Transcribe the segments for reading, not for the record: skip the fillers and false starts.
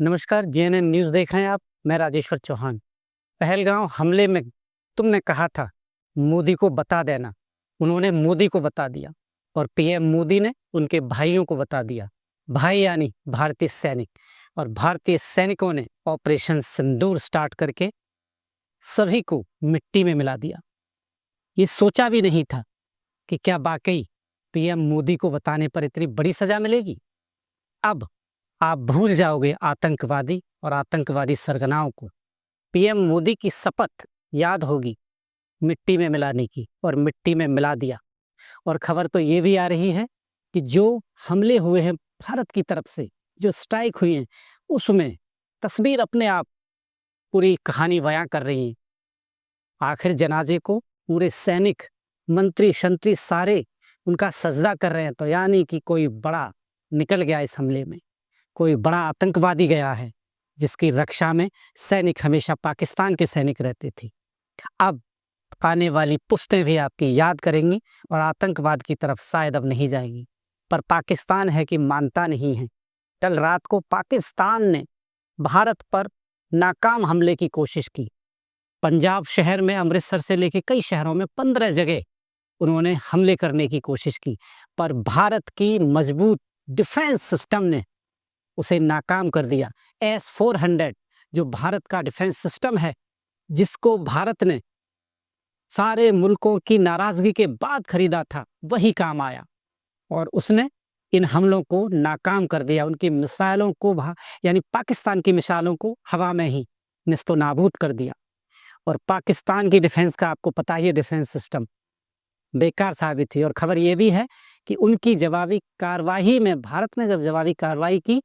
नमस्कार, जेएनएन न्यूज़ देख रहे हैं आप। मैं राजेश्वर चौहान। पहलगाम हमले में तुमने कहा था मोदी को बता देना, उन्होंने मोदी को बता दिया और पीएम मोदी ने उनके भाइयों को बता दिया। भाई यानी भारतीय सैनिक, और भारतीय सैनिकों ने ऑपरेशन सिंदूर स्टार्ट करके सभी को मिट्टी में मिला दिया। ये सोचा भी नहीं था कि क्या वाकई पीएम मोदी को बताने पर इतनी बड़ी सजा मिलेगी। अब आप भूल जाओगे आतंकवादी और आतंकवादी सरगनाओं को। पीएम मोदी की शपथ याद होगी मिट्टी में मिलाने की, और मिट्टी में मिला दिया। और खबर तो ये भी आ रही है कि जो हमले हुए हैं भारत की तरफ से, जो स्ट्राइक हुई हैं, उसमें तस्वीर अपने आप पूरी कहानी बयां कर रही है। आखिर जनाजे को पूरे सैनिक, मंत्री शंत्री सारे उनका सजदा कर रहे हैं, तो यानी कि कोई बड़ा निकल गया इस हमले में, कोई बड़ा आतंकवादी गया है जिसकी रक्षा में सैनिक हमेशा पाकिस्तान के सैनिक रहते थे। अब आने वाली पुश्तें भी आपकी याद करेंगी और आतंकवाद की तरफ शायद अब नहीं जाएंगी, पर पाकिस्तान है कि मानता नहीं है। कल रात को पाकिस्तान ने भारत पर नाकाम हमले की कोशिश की। पंजाब शहर में, अमृतसर से लेकर कई शहरों में 15 जगह उन्होंने हमले करने की कोशिश की, पर भारत की मजबूत डिफेंस सिस्टम ने उसे नाकाम कर दिया। S-400 जो भारत का डिफेंस सिस्टम है, जिसको भारत ने सारे मुल्कों की नाराजगी के बाद खरीदा था, वही काम आया और उसने इन हमलों को नाकाम कर दिया। उनकी मिसाइलों को यानी पाकिस्तान की मिसाइलों को हवा में ही निस्तो नाबूद कर दिया। और पाकिस्तान की डिफेंस का आपको पता ही है, डिफेंस सिस्टम बेकार साबित हुई। और खबर ये भी है कि उनकी जवाबी कार्रवाई में, भारत ने जब जवाबी कार्रवाई की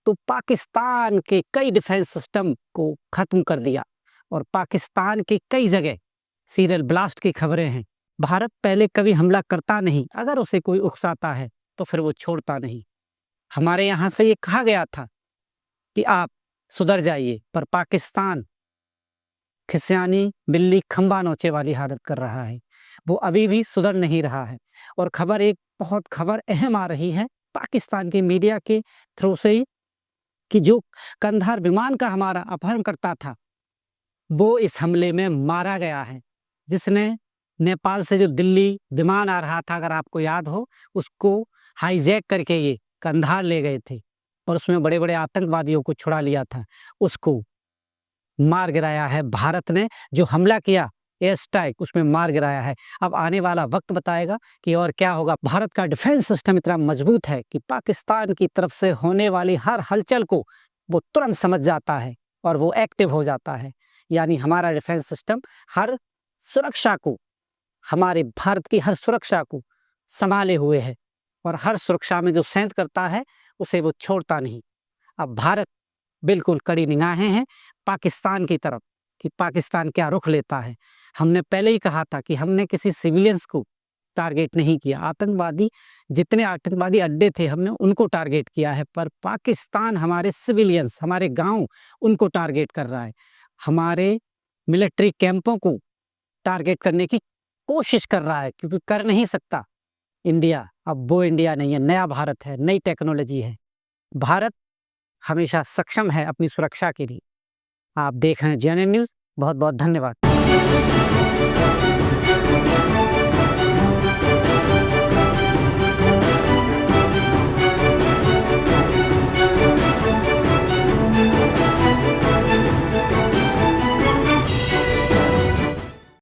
तो पाकिस्तान के कई डिफेंस सिस्टम को खत्म कर दिया और पाकिस्तान की कई जगह सीरियल ब्लास्ट की खबरें हैं। भारत पहले कभी हमला करता नहीं, अगर उसे कोई उकसाता है तो फिर वो छोड़ता नहीं। हमारे यहाँ से ये कहा गया था कि आप सुधर जाइए, पर पाकिस्तान खिसियानी बिल्ली खंबा नोचे वाली हालत कर रहा है। वो अभी भी सुधर नहीं रहा है। और एक बहुत खबर अहम आ रही है पाकिस्तान के मीडिया के थ्रू से ही, कि जो कंधार विमान का हमारा अपहरणकर्ता था, वो इस हमले में मारा गया है। जिसने नेपाल से जो दिल्ली विमान आ रहा था, अगर आपको याद हो, उसको हाईजैक करके ये कंधार ले गए थे और उसमें बड़े बड़े आतंकवादियों को छुड़ा लिया था, उसको मार गिराया है भारत ने। जो हमला किया एयर स्ट्राइक, उसमें मार गिराया है। अब आने वाला वक्त बताएगा कि और क्या होगा। भारत का डिफेंस सिस्टम इतना मजबूत है कि पाकिस्तान की तरफ से होने वाली हर हलचल को वो तुरंत समझ जाता है और वो एक्टिव हो जाता है। यानी हमारा डिफेंस सिस्टम हर सुरक्षा को, हमारे भारत की हर सुरक्षा को संभाले हुए है और हर सुरक्षा में जो सेंध करता है उसे वो छोड़ता नहीं। अब भारत बिल्कुल कड़ी निगाहें हैं पाकिस्तान की तरफ कि पाकिस्तान क्या रुख लेता है। हमने पहले ही कहा था कि हमने किसी सिविलियंस को टारगेट नहीं किया। आतंकवादी, जितने आतंकवादी अड्डे थे, हमने उनको टारगेट किया है, पर पाकिस्तान हमारे सिविलियंस, हमारे गांव, उनको टारगेट कर रहा है। हमारे मिलिट्री कैंपों को टारगेट करने की कोशिश कर रहा है, क्योंकि कर नहीं सकता। इंडिया अब वो इंडिया नहीं है, नया भारत है, नई टेक्नोलॉजी है। भारत हमेशा सक्षम है अपनी सुरक्षा के लिए। आप देख रहे हैं जेएनएन न्यूज़। बहुत बहुत धन्यवाद।